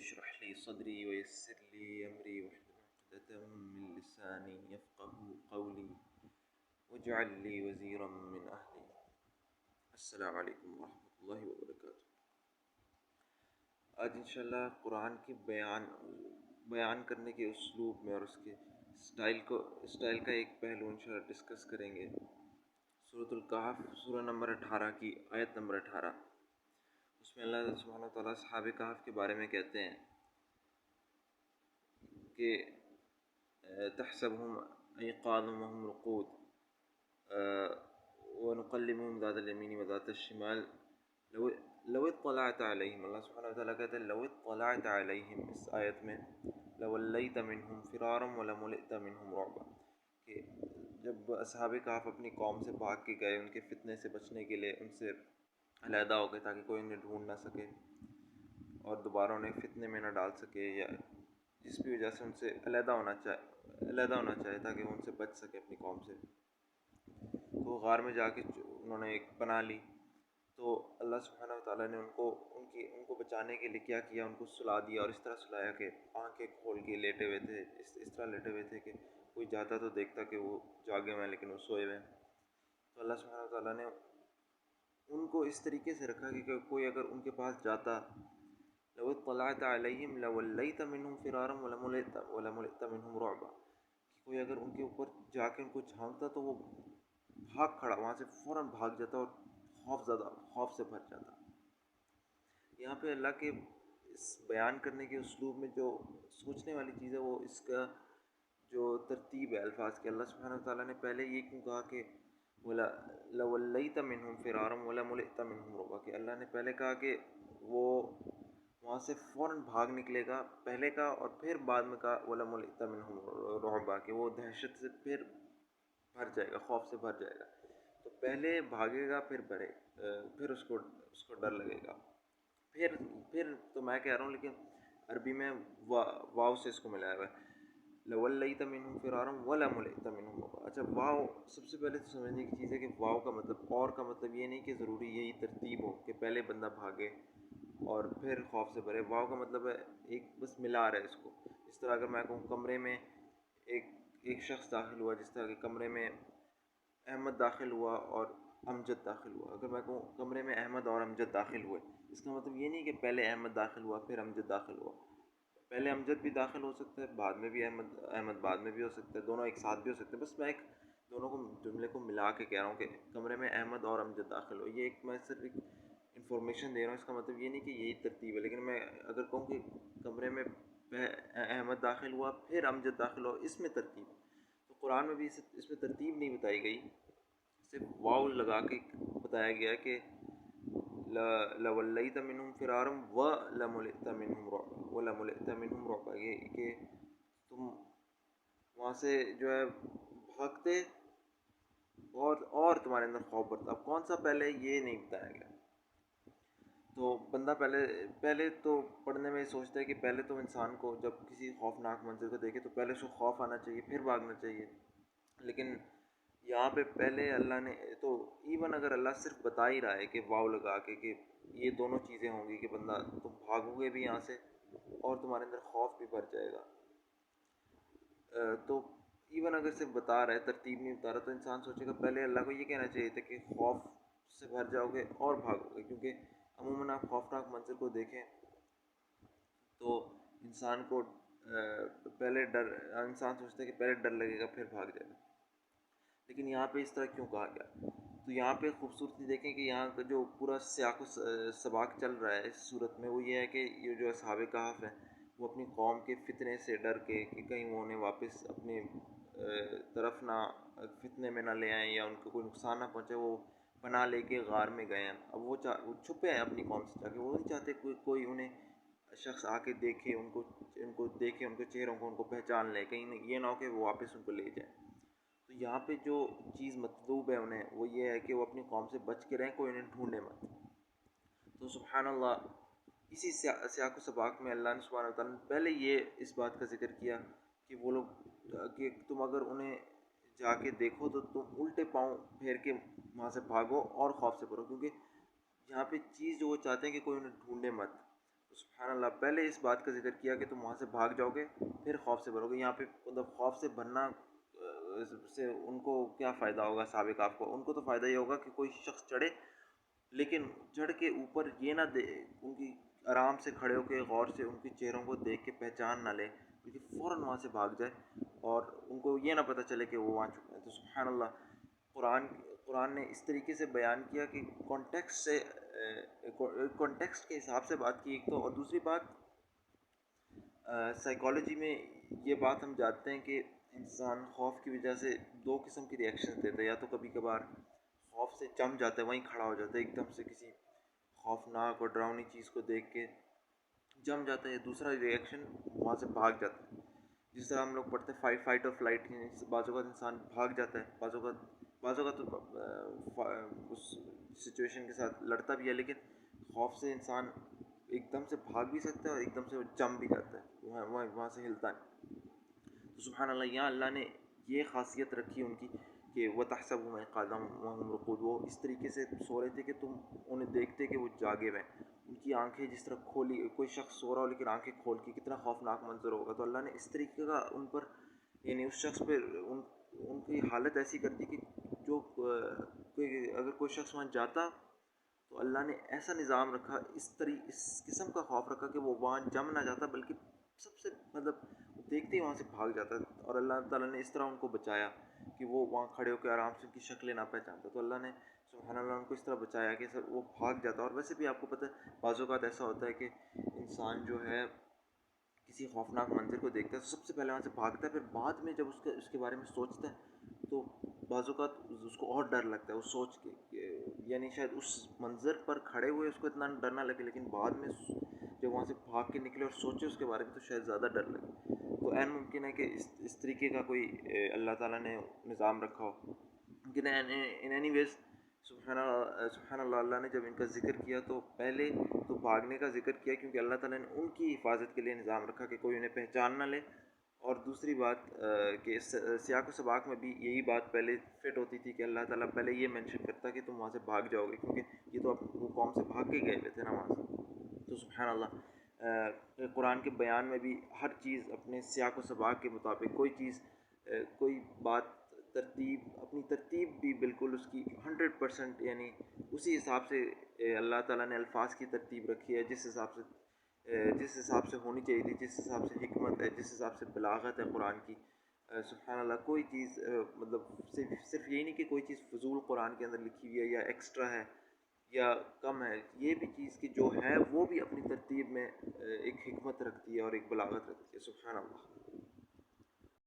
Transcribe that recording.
اشرح لي صدري ويسر لي أمري واحلل عقدة من لساني يفقهوا قولي واجعل لي وزيرا من أهلي. السلام علیکم ورحمۃ اللہ وبرکاتہ. آج انشاءاللہ قرآن کی بیان کرنے کے اسلوب میں اور اس کے اسٹائل کا ایک پہلو انشاءاللہ ڈسکس کریں گے. سورۃ الکہف سورہ نمبر 18 کی آیت نمبر 18. اس میں اللہ سبحانہ وتعالیٰ اصحاب کہف کے بارے میں کہتے ہیں کہ تحسبهم ایقاظا وهم رقود ونقلبهم ذات الیمین وذات الشمال لو اطلعت علیہم. اللہ سبحانہ وتعالیٰ کہتے ہیں لو اطلعت علیہم اس آیت میں لولیت منہم فرارا ولملئت منہم رعبا، کہ جب اصحاب کہف اپنی قوم سے بھاگ کے گئے ان کے فتنے سے بچنے کے لیے، ان سے علیحدہ ہو گئے تاکہ کوئی انہیں ڈھونڈ نہ سکے اور دوبارہ انہیں فتنے میں نہ ڈال سکے، یا جس بھی وجہ سے ان سے علیحدہ ہونا چاہے تاکہ وہ ان سے بچ سکے اپنی قوم سے. تو غار میں جا کے انہوں نے ایک پناہ لی. تو اللہ سبحانہ وتعالیٰ نے ان کو بچانے کے لیے کیا کیا، ان کو سلا دیا، اور اس طرح سلایا کہ آنکھیں کھول کے لیٹے ہوئے تھے، اس طرح لیٹے ہوئے تھے کہ کوئی جاتا تو دیکھتا کہ وہ جاگے ہوئے ہیں لیکن وہ سوئے ہوئے ہیں. تو اللہ سبحانہ وتعالیٰ نے ان کو اس طریقے سے رکھا کہ کوئی اگر ان کے پاس جاتا لو اطلعت علیہم لولیت منہم فرارا ولملئت منہم رعبا، کہ کوئی اگر ان کے اوپر جا کے ان کو جھانکتا تو وہ بھاگ کھڑا وہاں سے فوراً بھاگ جاتا اور خوف سے بھر جاتا. یہاں پہ اللہ کے اس بیان کرنے کے اسلوب میں جو سوچنے والی چیز ہے وہ اس کا جو ترتیب ہے الفاظ کے. اللہ سبحانہ وتعالیٰ نے پہلے یہ کیوں کہا کہ لولیت منہم فرارا ولملئت منہم رعبا، کہ اللہ نے پہلے کہا کہ وہ وہاں سے فوراً بھاگ نکلے گا پہلے کا، اور پھر بعد میں کہا ولملئت منہم رعبا، کہ وہ دہشت سے پھر بھر جائے گا، خوف سے بھر جائے گا. تو پہلے بھاگے گا پھر اس کو ڈر لگے گا. پھر تو میں کہہ رہا ہوں لیکن عربی میں واو سے اس کو ملایا ہوا ہے، لولیت منہم فرارا ولملئت منہم رعبا. اچھا، واو سب سے پہلے تو سمجھنے کی چیز ہے کہ واو کا مطلب اور کا مطلب یہ نہیں کہ ضروری یہی ترتیب ہو کہ پہلے بندہ بھاگے اور پھر خوف سے بھرے. واو کا مطلب ہے ایک بس ملا رہا ہے اس کو. اس طرح اگر میں کہوں کمرے میں ایک شخص داخل ہوا، جس طرح کہ کمرے میں احمد داخل ہوا اور امجد داخل ہوا، اگر میں کہوں کمرے میں احمد اور امجد داخل ہوئے، اس کا مطلب یہ نہیں کہ پہلے احمد داخل ہوا پھر امجد داخل ہوا. پہلے امجد بھی داخل ہو سکتا ہے، بعد میں بھی احمد بعد میں بھی ہو سکتا ہے، دونوں ایک ساتھ بھی ہو سکتے ہیں. بس میں دونوں کو جملے کو ملا کے کہہ رہا ہوں کہ کمرے میں احمد اور امجد داخل ہو. یہ میں صرف ایک انفارمیشن دے رہا ہوں، اس کا مطلب یہ نہیں کہ یہی ترتیب ہے. لیکن میں اگر کہوں کہ کمرے میں احمد داخل ہوا پھر امجد داخل ہوا، اس میں ترتیب. تو قرآن میں بھی اس میں ترتیب نہیں بتائی گئی، صرف واو لگا کے بتایا گیا کہ لولیت منہم فرارا ولملئت منہم رعبا، یہ کہ تم وہاں سے جو ہے بھاگتے اور تمہارے اندر خوف بڑھتا. اب کون سا پہلے یہ نہیں بتایا گیا. تو بندہ پہلے تو پڑھنے میں سوچتا ہے کہ پہلے تو انسان کو جب کسی خوفناک منظر کو دیکھے تو پہلے اس کو خوف آنا چاہیے پھر بھاگنا چاہیے. لیکن یہاں پہ پہلے اللہ نے تو ایون اگر اللہ صرف بتا ہی رہا ہے کہ واو لگا کے کہ یہ دونوں چیزیں ہوں گی کہ بندہ تم بھاگو گے بھی یہاں سے اور تمہارے اندر خوف بھی بھر جائے گا، تو ایون اگر صرف بتا رہا ہے ترتیب نہیں بتا رہا تو انسان سوچے گا پہلے اللہ کو یہ کہنا چاہیے تھا کہ خوف سے بھر جاؤ گے اور بھاگو گے. کیونکہ عموماً آپ خوفناک منظر کو دیکھیں تو انسان سوچتا ہے کہ پہلے ڈر لگے گا پھر بھاگ جائے گا. لیکن یہاں پہ اس طرح کیوں کہا گیا؟ تو یہاں پہ خوبصورتی دیکھیں کہ یہاں کا جو پورا سیاق و سباق چل رہا ہے اس صورت میں وہ یہ ہے کہ یہ جو اصحاب کہف ہیں وہ اپنی قوم کے فتنے سے ڈر کے کہ کہیں وہ انہیں واپس اپنے طرف نہ فتنے میں نہ لے آئیں یا ان کو کوئی نقصان نہ پہنچے، وہ پناہ لے کے غار میں گئے ہیں. اب وہ چھپے ہیں اپنی قوم سے جا کے، وہ نہیں چاہتے کوئی انہیں شخص آ کے دیکھے، ان کو دیکھے، ان کے چہروں کو ان کو پہچان لے، کہیں یہ نہ ہو کہ وہ واپس ان کو لے جائیں. تو یہاں پہ جو چیز مطلوب ہے انہیں وہ یہ ہے کہ وہ اپنی قوم سے بچ کے رہیں، کوئی انہیں ڈھونڈے مت. تو سبحان اللہ، اسی سیاق و سباق میں اللہ نے سبحانہ وتعالیٰ نے پہلے یہ اس بات کا ذکر کیا کہ وہ لوگ کہ تم اگر انہیں جا کے دیکھو تو تم الٹے پاؤں پھیر کے وہاں سے بھاگو اور خوف سے بھرو، کیونکہ یہاں پہ چیز جو وہ چاہتے ہیں کہ کوئی انہیں ڈھونڈے مت. سبحان اللہ، پہلے اس بات کا ذکر کیا کہ تم وہاں سے بھاگ جاؤ گے پھر خوف سے بھرو گے. یہاں پہ مطلب خوف سے بھرنا سے ان کو کیا فائدہ ہوگا؟ سابق آپ کو ان کو تو فائدہ یہ ہوگا کہ کوئی شخص چڑھے لیکن چڑھ کے اوپر یہ نہ دے، ان کی آرام سے کھڑے ہو کے غور سے ان کے چہروں کو دیکھ کے پہچان نہ لے، بلکہ فوراً وہاں سے بھاگ جائے اور ان کو یہ نہ پتہ چلے کہ وہ وہاں چکے ہیں. تو سبحان اللہ، قرآن قرآن نے اس طریقے سے بیان کیا کہ کانٹیکسٹ سے کانٹیکسٹ کے حساب سے بات کی ایک تو، اور دوسری بات سائیکالوجی میں یہ بات ہم جانتے ہیں کہ انسان خوف کی وجہ سے دو قسم کی ریئیکشن دیتا ہے. یا تو کبھی کبھار خوف سے جم جاتا ہے، وہیں کھڑا ہو جاتا ہے ایک دم سے کسی خوفناک اور ڈراؤنی چیز کو دیکھ کے جم جاتا ہے. دوسرا ریئیکشن وہاں سے بھاگ جاتا ہے، جس طرح ہم لوگ پڑھتے ہیں فائٹ اور فلائٹ. بعض اوقات انسان بھاگ جاتا ہے، بعض اوقات تو اس سچویشن کے ساتھ لڑتا بھی ہے، لیکن خوف سے انسان ایک دم سے بھاگ بھی سکتا ہے اور ایک دم سے وہ جم بھی کرتا ہے، وہاں سے ہلتا ہے. تو سبحان اللہ، یہاں اللہ نے یہ خاصیت رکھی ان کی کہ وَتَحْسَبُهُمْ أَيْقَاظًا وَهُمْ رُقُودٌ، وہ اس طریقے سے سو رہے تھے کہ تم انہیں دیکھتے کہ وہ جاگے ہوئے ہیں. ان کی آنکھیں جس طرح کھولی، کوئی شخص سو رہا ہو لیکن آنکھیں کھول کے، کتنا خوفناک منظر ہوگا. تو اللہ نے اس طریقے کا ان پر، یعنی اس شخص پہ ان کی حالت ایسی کر دی کہ جو اگر کوئی شخص وہاں جاتا تو اللہ نے ایسا نظام رکھا، اس قسم کا خوف رکھا کہ وہ وہاں جم نہ جاتا، بلکہ سب سے مطلب دیکھتے ہی وہاں سے بھاگ جاتا. اور اللہ تعالیٰ نے اس طرح ان کو بچایا کہ وہ وہاں کھڑے ہو کے آرام سے ان کی شکلیں نہ پہچانتا. تو اللہ نے سبحان اللہ ان کو اس طرح بچایا کہ وہ بھاگ جاتا. اور ویسے بھی آپ کو پتہ ہے بعض اوقات ایسا ہوتا ہے کہ انسان جو ہے کسی خوفناک منظر کو دیکھتا ہے تو سب سے پہلے وہاں سے بھاگتا ہے، پھر بعد میں جب اس کے بارے میں سوچتا ہے تو بعض اوقات اس کو اور ڈر لگتا ہے. وہ سوچ کے یعنی شاید اس منظر پر کھڑے ہوئے اس کو اتنا ڈر نہ لگے، لیکن بعد میں جب وہاں سے بھاگ کے نکلے اور سوچے اس کے بارے میں تو شاید زیادہ ڈر لگے. تو عین ممکن ہے کہ اس طریقے کا کوئی اللہ تعالیٰ نے نظام رکھا ہو. لیکن ان اینی ویز سبحان اللہ، اللہ نے جب ان کا ذکر کیا تو پہلے تو بھاگنے کا ذکر کیا کیونکہ اللہ تعالیٰ نے ان کی حفاظت کے لیے نظام رکھا کہ کوئی انہیں پہچان نہ لے. اور دوسری بات کہ سیاق و سباق میں بھی یہی بات پہلے فٹ ہوتی تھی کہ اللہ تعالیٰ پہلے یہ مینشن کرتا کہ تم وہاں سے بھاگ جاؤ گے، کیونکہ یہ تو وہ قوم سے بھاگ کے گئے ہوئے تھے نا وہاں سے. تو سبحان اللہ، قرآن کے بیان میں بھی ہر چیز اپنے سیاق و سباق کے مطابق، کوئی چیز کوئی بات اپنی ترتیب بھی بالکل اس کی 100% یعنی اسی حساب سے اللہ تعالیٰ نے الفاظ کی ترتیب رکھی ہے جس حساب سے ہونی چاہیے تھی، جس حساب سے حکمت ہے، جس حساب سے بلاغت ہے قرآن کی. سبحان اللہ، کوئی چیز مطلب صرف یہی نہیں کہ کوئی چیز فضول قرآن کے اندر لکھی ہوئی ہے یا ایکسٹرا ہے یا کم ہے. یہ بھی چیز کی جو ہے وہ بھی اپنی ترتیب میں ایک حکمت رکھتی ہے اور ایک بلاغت رکھتی ہے. سبحان اللہ.